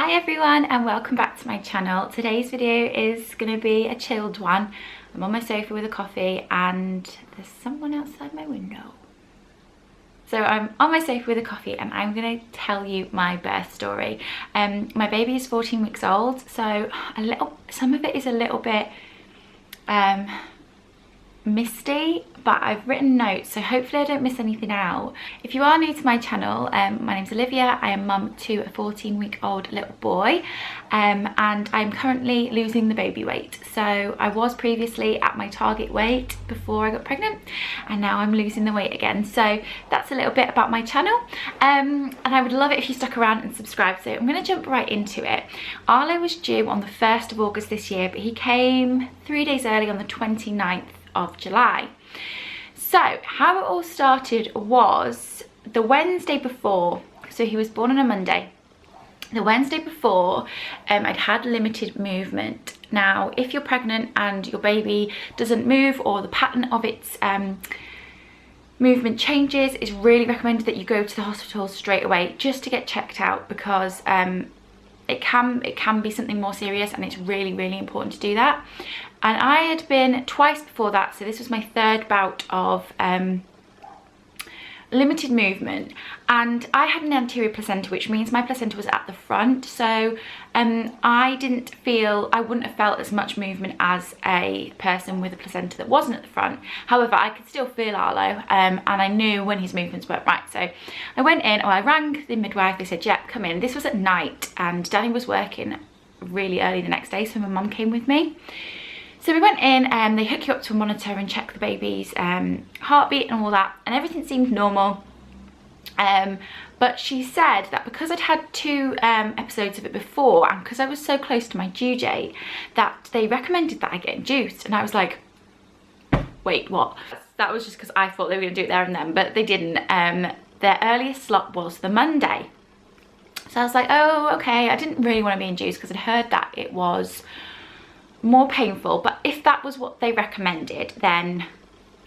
Hi everyone and welcome back to my channel. Today's video is going to be a chilled one. I'm on my sofa with a coffee and there's someone outside my window. So I'm on my sofa with a coffee and I'm going to tell you my birth story. My baby is 14 weeks old, so some of it is a little bit misty, but I've written notes, so hopefully I don't miss anything out. If you are new to my channel, my name's Olivia. I am mum to a 14-week-old little boy, and I'm currently losing the baby weight. So I was previously at my target weight before I got pregnant, and now I'm losing the weight again. So that's a little bit about my channel, and I would love it if you stuck around and subscribed. So I'm going to jump right into it. Arlo was due on the 1st of August this year, but he came 3 days early on the 29th of July. So how it all started was the Wednesday before. So he was born on a Monday. The Wednesday before, I'd had limited movement. Now if you're pregnant and your baby doesn't move, or the pattern of its movement changes, it's really recommended that you go to the hospital straight away just to get checked out, because it can be something more serious, and it's really important to do that. And I had been twice before that, so this was my third bout of limited movement, and I had an anterior placenta, which means my placenta was at the front. So I wouldn't have felt as much movement as a person with a placenta that wasn't at the front. However, I could still feel Arlo, and I knew when his movements weren't right. So I went in, I rang the midwife. They said, "Yep, come in." This was at night, and Danny was working really early the next day, so my mum came with me. So we went in and they hook you up to a monitor and check the baby's heartbeat and all that, and everything seemed normal. But she said that because I'd had two episodes of it before, and because I was so close to my due date, that they recommended that I get induced. And I was like, wait, what? That was just because I thought they were going to do it there and then, but they didn't. Their earliest slot was the Monday. So I was like, oh, okay. I didn't really want to be induced because I'd heard that it was more painful, but if that was what they recommended, then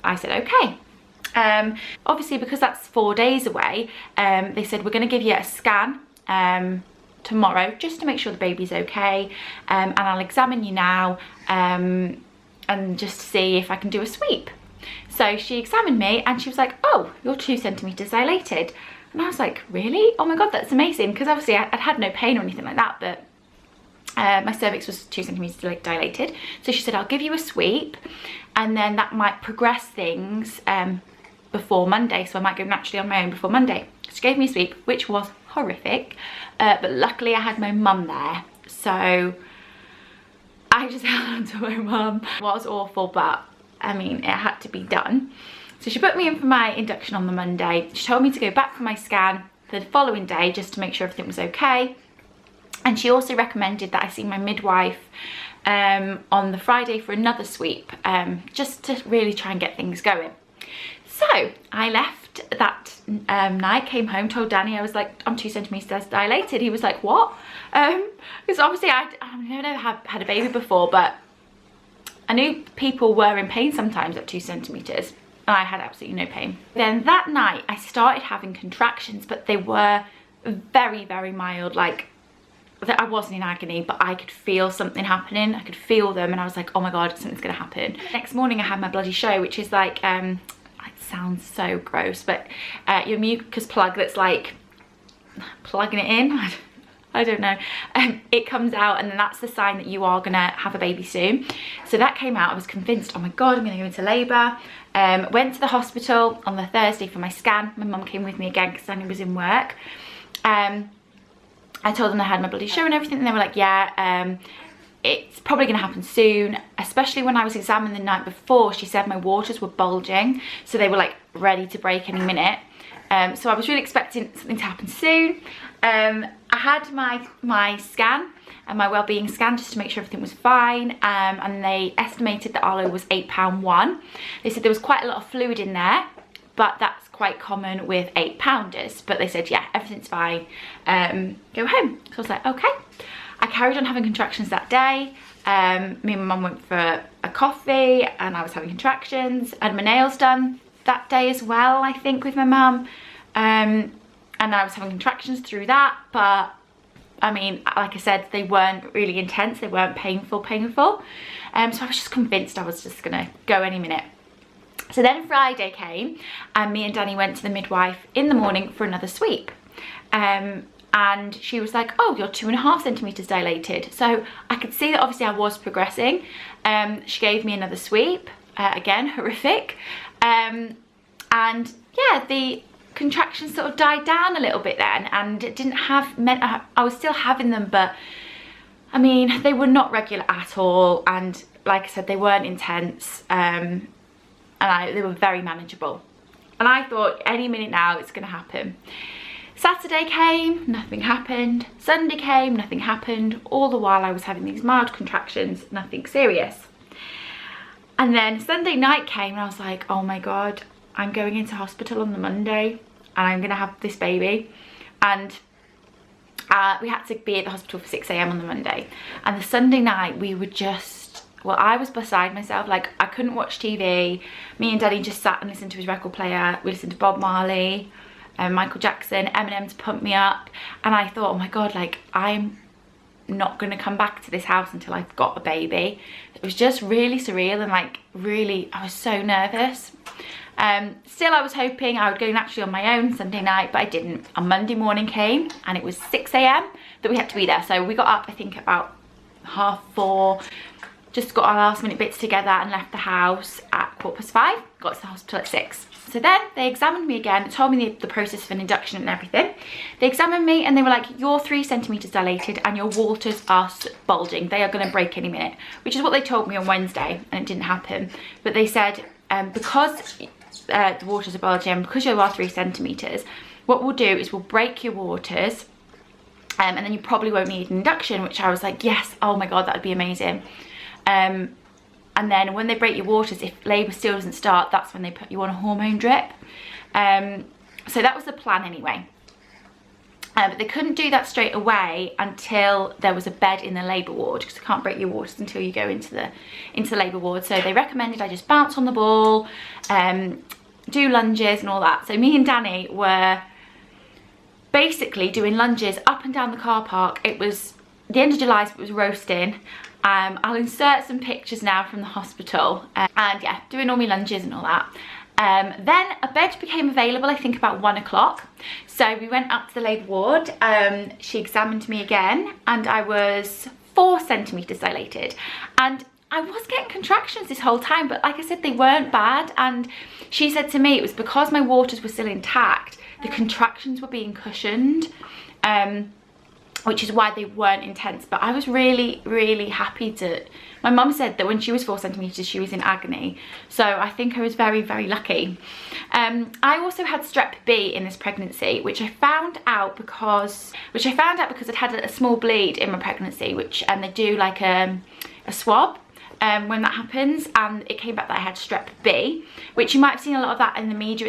I said okay. Obviously, because that's 4 days away, they said, we're going to give you a scan tomorrow just to make sure the baby's okay, and I'll examine you now and just to see if I can do a sweep. So she examined me and she was like, oh, you're 2 centimeters dilated. And I was like, really? Oh my god, that's amazing, because obviously I'd had no pain or anything like that, but my cervix was 2 centimeters dilated. So she said, I'll give you a sweep, and then that might progress things before Monday, so I might go naturally on my own before Monday. She gave me a sweep, which was horrific, but luckily I had my mum there, so I just held on to my mum. It was awful, but I mean, it had to be done. So she put me in for my induction on the Monday. She told me to go back for my scan the following day just to make sure everything was okay. And she also recommended that I see my midwife on the Friday for another sweep, just to really try and get things going. So I left that night, came home, told Danny, I was like, I'm 2 centimeters dilated. He was like, what? Because obviously I've never had a baby before, but I knew people were in pain sometimes at 2 centimeters. And I had absolutely no pain. Then that night I started having contractions, but they were very mild. Like, I wasn't in agony, but I could feel something happening. I could feel them, and I was like, oh my god, something's gonna happen. Next morning I had my bloody show, which is like, it sounds so gross, but your mucus plug that's like plugging it in, I don't know, it comes out, and then that's the sign that you are gonna have a baby soon. So that came out. I was convinced, oh my god, I'm gonna go into labour. Went to the hospital on the Thursday for my scan. My mum came with me again because Danny was in work. I told them I had my bloody show and everything, and they were like, yeah, it's probably going to happen soon. Especially when I was examined the night before, she said my waters were bulging, so they were like ready to break any minute. So I was really expecting something to happen soon. I had my scan and my wellbeing scan just to make sure everything was fine, and they estimated that Arlo was 8 pound 1. They said there was quite a lot of fluid in there, but that's quite common with 8-pounders. But they said, yeah, everything's fine, go home. So I was like, okay. I carried on having contractions that day. Me and my mum went for a coffee, and I was having contractions. I had my nails done that day as well, I think, with my mum, and I was having contractions through that, but I mean, like I said, they weren't really intense, they weren't painful. So I was just convinced I was just gonna go any minute. So then Friday came and me and Danny went to the midwife in the morning for another sweep. And she was like, oh, you're 2.5 centimetres dilated. So I could see that obviously I was progressing. She gave me another sweep, again, horrific. And yeah, the contractions sort of died down a little bit then, and it didn't have, I was still having them, but I mean, they were not regular at all. And like I said, they weren't intense. And they were very manageable. And I thought any minute now it's gonna happen. Saturday came, nothing happened. Sunday came, nothing happened. All the while I was having these mild contractions, nothing serious. And then Sunday night came and I was like, oh my God, I'm going into hospital on the Monday and I'm gonna have this baby. And we had to be at the hospital for 6 AM on the Monday. And the Sunday night we were just, well, I was beside myself. Like, I couldn't watch TV. Me and Daddy just sat and listened to his record player. We listened to Bob Marley, Michael Jackson, Eminem to pump me up. And I thought, oh my God, like, I'm not gonna come back to this house until I've got a baby. It was just really surreal and like really, I was so nervous. Still, I was hoping I would go naturally on my own Sunday night, but I didn't. On Monday morning came and it was 6 AM that we had to be there. So we got up, I think about 4:30, just got our last minute bits together and left the house at 5:15, got to the hospital at 6. So then they examined me again, told me the process of an induction and everything. They examined me and they were like, you're 3 centimetres dilated and your waters are bulging. They are going to break any minute, which is what they told me on Wednesday, and it didn't happen. But they said, because the waters are bulging, because you are 3 centimetres, what we'll do is we'll break your waters and then you probably won't need an induction, which I was like, yes, oh my God, that would be amazing. And then when they break your waters, if labour still doesn't start, that's when they put you on a hormone drip. So that was the plan anyway. But they couldn't do that straight away until there was a bed in the labour ward, because you can't break your waters until you go into the labour ward. So they recommended I just bounce on the ball, do lunges and all that. So me and Danny were basically doing lunges up and down the car park. It was the end of July, so it was roasting. I'll insert some pictures now from the hospital, and yeah, doing all my lunges and all that. Then a bed became available, I think about 1 o'clock. So we went up to the labour ward. She examined me again and I was 4 centimetres dilated. And I was getting contractions this whole time, but like I said, they weren't bad. And she said to me it was because my waters were still intact, the contractions were being cushioned. Which is why they weren't intense. But I was really, really happy to... My mum said that when she was 4 centimetres, she was in agony. So I think I was very, very lucky. I also had strep B in this pregnancy, which I found out because I'd had a small bleed in my pregnancy, and they do like a swab when that happens, and it came back that I had strep B, which you might have seen a lot of that in the media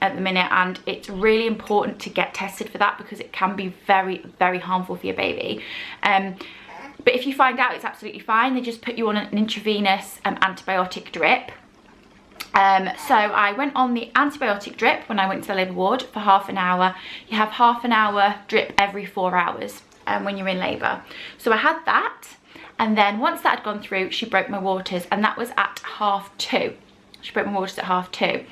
at the minute, and it's really important to get tested for that because it can be very, very harmful for your baby. But if you find out, it's absolutely fine. They just put you on an intravenous antibiotic drip. So I went on the antibiotic drip when I went to the labour ward for half an hour. You have half an hour drip every 4 hours when you're in labour. So I had that. And then once that had gone through, she broke my waters, and that was at 2:30. She broke my waters at 2:30.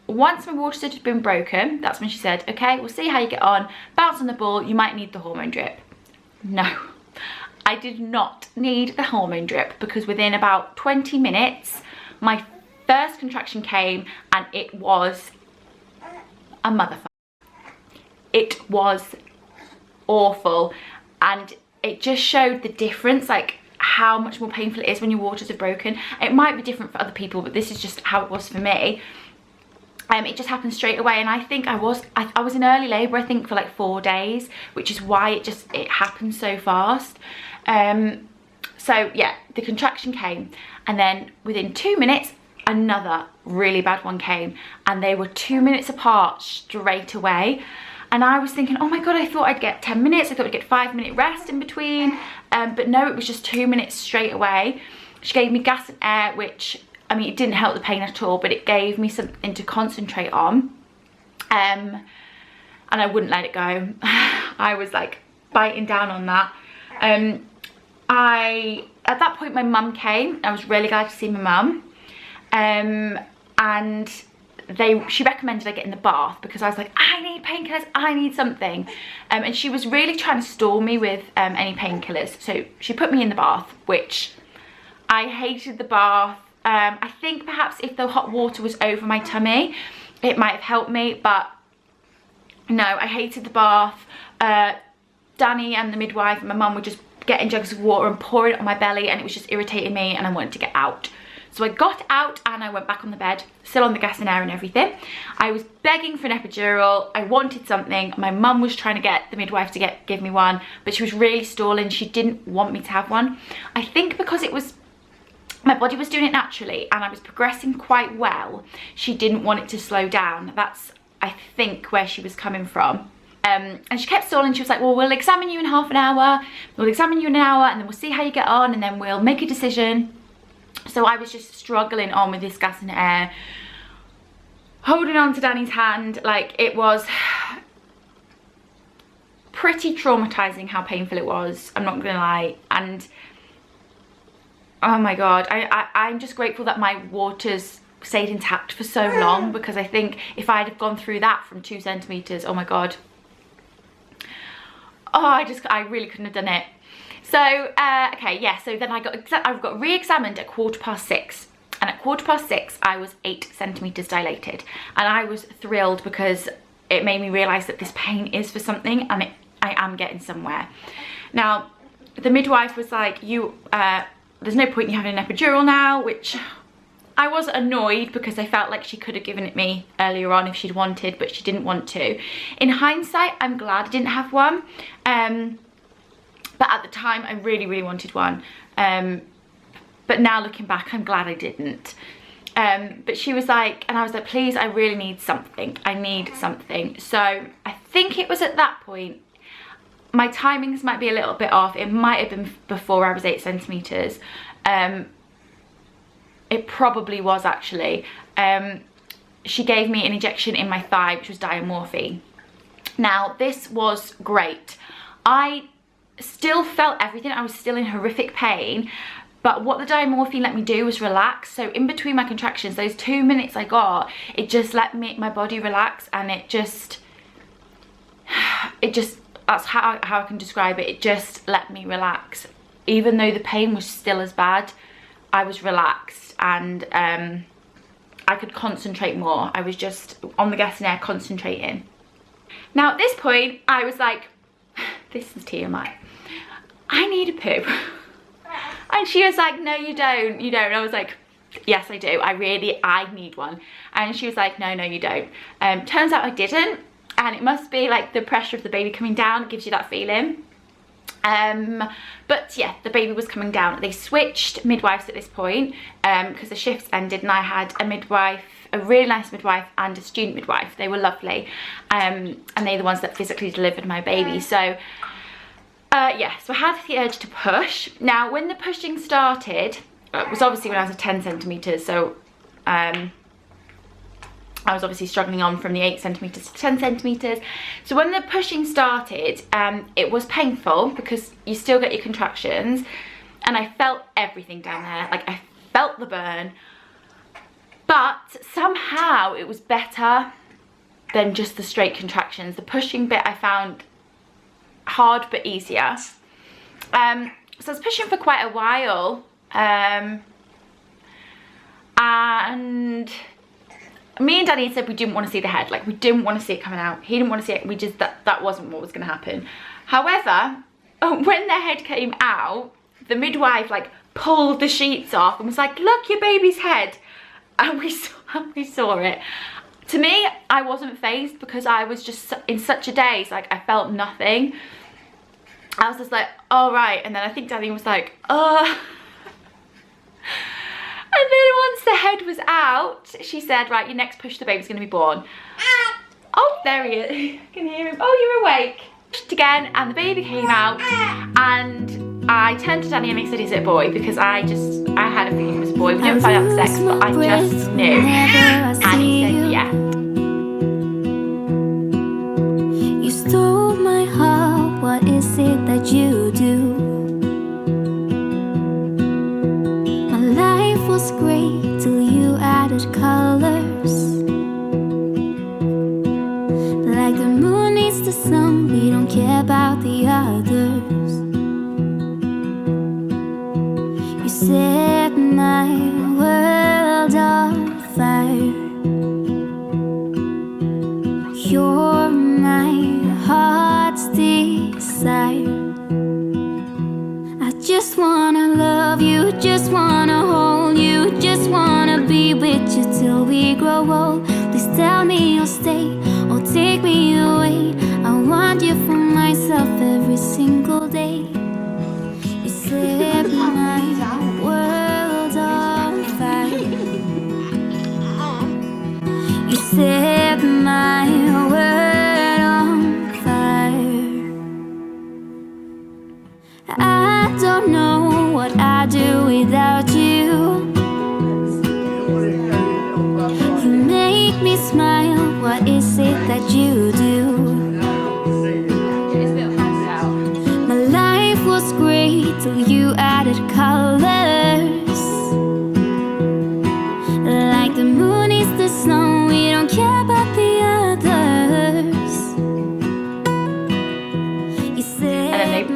Once my waters had been broken, that's when she said, okay, we'll see how you get on. Bounce on the ball, you might need the hormone drip. No, I did not need the hormone drip, because within about 20 minutes, my first contraction came and it was a motherfucker. It was awful, and it just showed the difference, like how much more painful it is when your waters are broken. It might be different for other people, but this is just how it was for me. It just happened straight away, and I think I was in early labour, I think for like 4 days, which is why it happened so fast. So yeah, the contraction came, and then within 2 minutes another really bad one came, and they were 2 minutes apart straight away. And I was thinking, oh my God, I thought I'd get 10 minutes. I thought I'd get 5-minute rest in between. But no, it was just 2 minutes straight away. She gave me gas and air, which, I mean, it didn't help the pain at all, but it gave me something to concentrate on. and I wouldn't let it go. I was like biting down on that. At that point my mum came. I was really glad to see my mum, and she recommended I get in the bath because I was like, I need painkillers, I need something, and she was really trying to stall me with any painkillers. So she put me in the bath, which I hated the bath. I think perhaps if the hot water was over my tummy it might have helped me, but no, I hated the bath. Danny and the midwife and my mum would just get in jugs of water and pour it on my belly, and it was just irritating me and I wanted to get out. So I got out and I went back on the bed, still on the gas and air and everything. I was begging for an epidural. I wanted something. My mum was trying to get the midwife to give me one, but she was really stalling. She didn't want me to have one. I think because it was, my body was doing it naturally and I was progressing quite well, she didn't want it to slow down. That's, I think, where she was coming from. And she kept stalling. She was like, well, we'll examine you in half an hour, we'll examine you in an hour, and then we'll see how you get on, and then we'll make a decision. So I was just struggling on with this gas and air, holding on to Danny's hand. Like, it was pretty traumatizing how painful it was, I'm not gonna lie. And oh my god, I'm just grateful that my waters stayed intact for so long, because I think if I'd have gone through that from 2 centimeters, oh my god, oh, I really couldn't have done it. So okay, yeah, so then I got re-examined at 6:15, and at 6:15 I was 8 centimeters dilated, and I was thrilled because it made me realize that this pain is for something, and I am getting somewhere. Now the midwife was like, there's no point in you having an epidural now, which I was annoyed because I felt like she could have given it me earlier on if she'd wanted, but she didn't want to. In hindsight, I'm glad I didn't have one. But at the time, I really, really wanted one. But now looking back, I'm glad I didn't. But she was like, and I was like, please, I really need something. I need something. So I think it was at that point, my timings might be a little bit off. It might have been before I was 8 centimeters. It probably was actually. She gave me an injection in my thigh, which was diamorphine. Now, this was great. I still felt everything. I was still in horrific pain, but what the diamorphine let me do was relax. So in between my contractions, those 2 minutes I got, it just let my body relax, and it just, that's how I can describe it. It just let me relax. Even though the pain was still as bad, I was relaxed, and I could concentrate more. I was just on the gas and air concentrating. Now at this point, I was like, this is TMI, I need a poo. And she was like, no you don't, you don't. And I was like, yes I do, I need one. And she was like, no you don't. Turns out I didn't, and it must be like the pressure of the baby coming down gives you that feeling. But yeah, the baby was coming down. They switched midwives at this point because the shifts ended, and I had a midwife, a really nice midwife, and a student midwife. They were lovely, and they're the ones that physically delivered my baby. So yeah, so I had the urge to push. Now when the pushing started, it was obviously when I was at 10 centimeters, so I was obviously struggling on from the 8 centimeters to 10 centimeters. So when the pushing started, it was painful because you still get your contractions, and I felt everything down there. Like, I felt the burn, but somehow it was better than just the straight contractions. The pushing bit I found hard but easier. So I was pushing for quite a while, and me and Danny said we didn't want to see the head. Like, we didn't want to see it coming out. He didn't want to see it. We just, that wasn't what was going to happen. However, when the head came out, the midwife like pulled the sheets off and was like, look, your baby's head. And we saw it. To me, I wasn't fazed because I was just in such a daze. Like, I felt nothing. I was just like, all right. And then I think Danny was like, And then once the head was out, she said, right, your next push, the baby's going to be born. Oh, there he is. I can hear him. Oh, you're awake. Pushed again, and the baby came out, and I turned to Danny and I said, is it a boy? Because I had a feeling it was a boy. We didn't find out the sex, but I just knew. And he said, yeah. sun, we don't care about the others. You set my world on fire. You're my heart's desire. I just wanna love you, just wanna hold you, just wanna be with you till we grow old. Please tell me you'll stay or take me away. I want you for myself every single day. You set my world on fire. You set my world on fire. I don't know what I'd do without you. You make me smile, what is it that you do? My life was great till you added colors. Like the moon is the snow, we don't care about the others. You said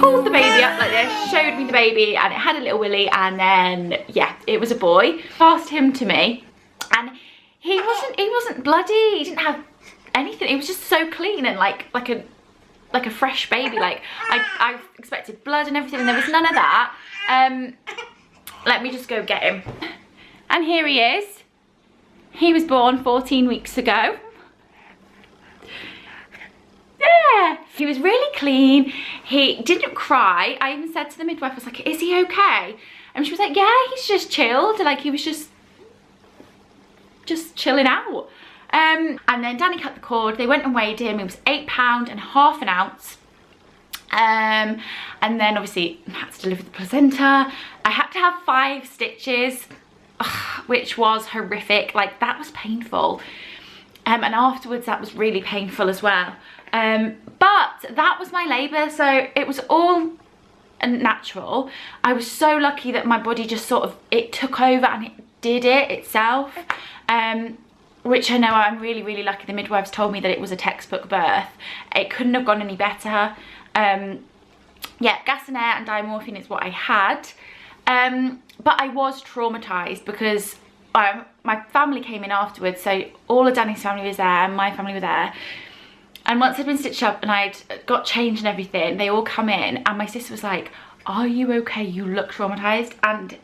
pulled the baby up like this, showed me the baby, and it had a little willy, and then yeah, it was a boy. Passed him to me, and he wasn't bloody, he didn't have anything. He was just so clean and like a fresh baby. Like I expected blood and everything, and there was none of that. Let me just go get him. And here he is. He was born 14 weeks ago. Yeah, he was really clean. He didn't cry. I even said to the midwife, I was like, is he okay? And she was like, yeah, he's just chilled. Like he was just chilling out. And then Danny cut the cord. They went and weighed him. He was £8 and ½ an ounce. And then obviously I had to deliver the placenta. I had to have 5 stitches, which was horrific. Like that was painful. And afterwards that was really painful as well. But that was my labour, so it was all natural. I was so lucky that my body just sort of, it took over and it did it itself. Which I know I'm really, really lucky. The midwives told me that it was a textbook birth. It couldn't have gone any better. Yeah, gas and air and diamorphine is what I had. But I was traumatised because my family came in afterwards, so all of Danny's family was there and my family were there. And once I'd been stitched up and I'd got changed and everything, they all come in and my sister was like, are you okay? You look traumatised. And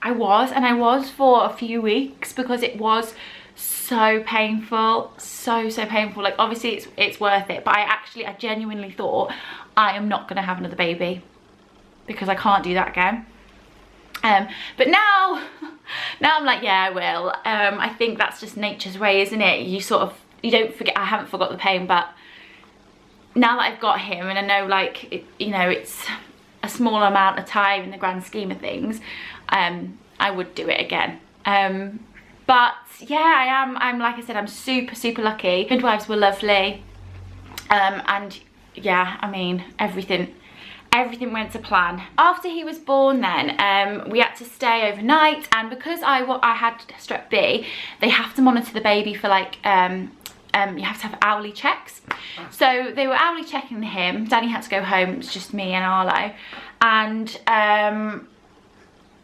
I was for a few weeks because it was so painful, so painful. Like obviously it's worth it, but I genuinely thought I am not gonna have another baby because I can't do that again. But now I'm like, yeah, I will. I think that's just nature's way, isn't it? You don't forget. I haven't forgot the pain, but now that I've got him and I know, like, you know, it's a small amount of time in the grand scheme of things, I would do it again. But yeah, I'm like I said, I'm super lucky. Midwives were lovely, and yeah, I mean, everything went to plan. After he was born then, we had to stay overnight, and because I had strep B, they have to monitor the baby for like, you have to have hourly checks. So they were hourly checking him. Danny had to go home, it was just me and Arlo, and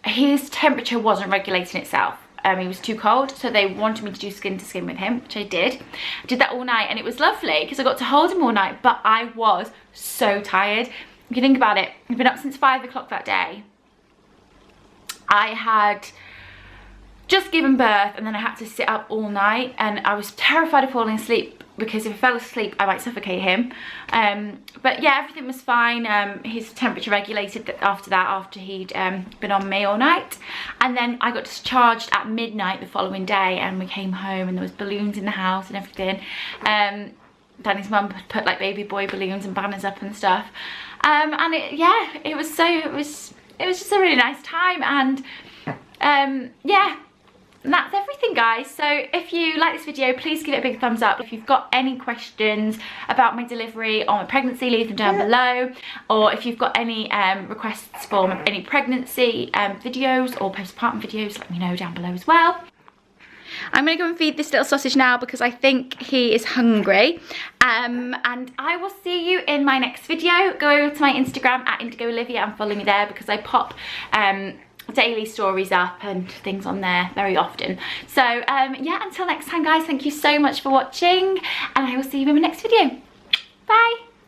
his temperature wasn't regulating itself. He was too cold, so they wanted me to do skin to skin with him, which I did. I did that all night, and it was lovely because I got to hold him all night, but I was so tired. If you think about it, I've been up since 5 o'clock that day. I had just given birth and then I had to sit up all night, and I was terrified of falling asleep because if I fell asleep I might suffocate him. But yeah, everything was fine. His temperature regulated after that, after he'd been on me all night. And then I got discharged at midnight the following day, and we came home and there was balloons in the house and everything. Danny's mum put like baby boy balloons and banners up and stuff. And it was just a really nice time. And yeah, and that's everything, guys. So if you like this video, please give it a big thumbs up. If you've got any questions about my delivery or my pregnancy, leave them down below. Or if you've got any requests for any pregnancy videos or postpartum videos, let me know down below as well. I'm gonna go and feed this little sausage now because I think he is hungry. And I will see you in my next video. Go over to my Instagram at IndigoOlivia and follow me there because I pop daily stories up and things on there very often. So yeah, until next time guys, thank you so much for watching and I will see you in my next video. Bye.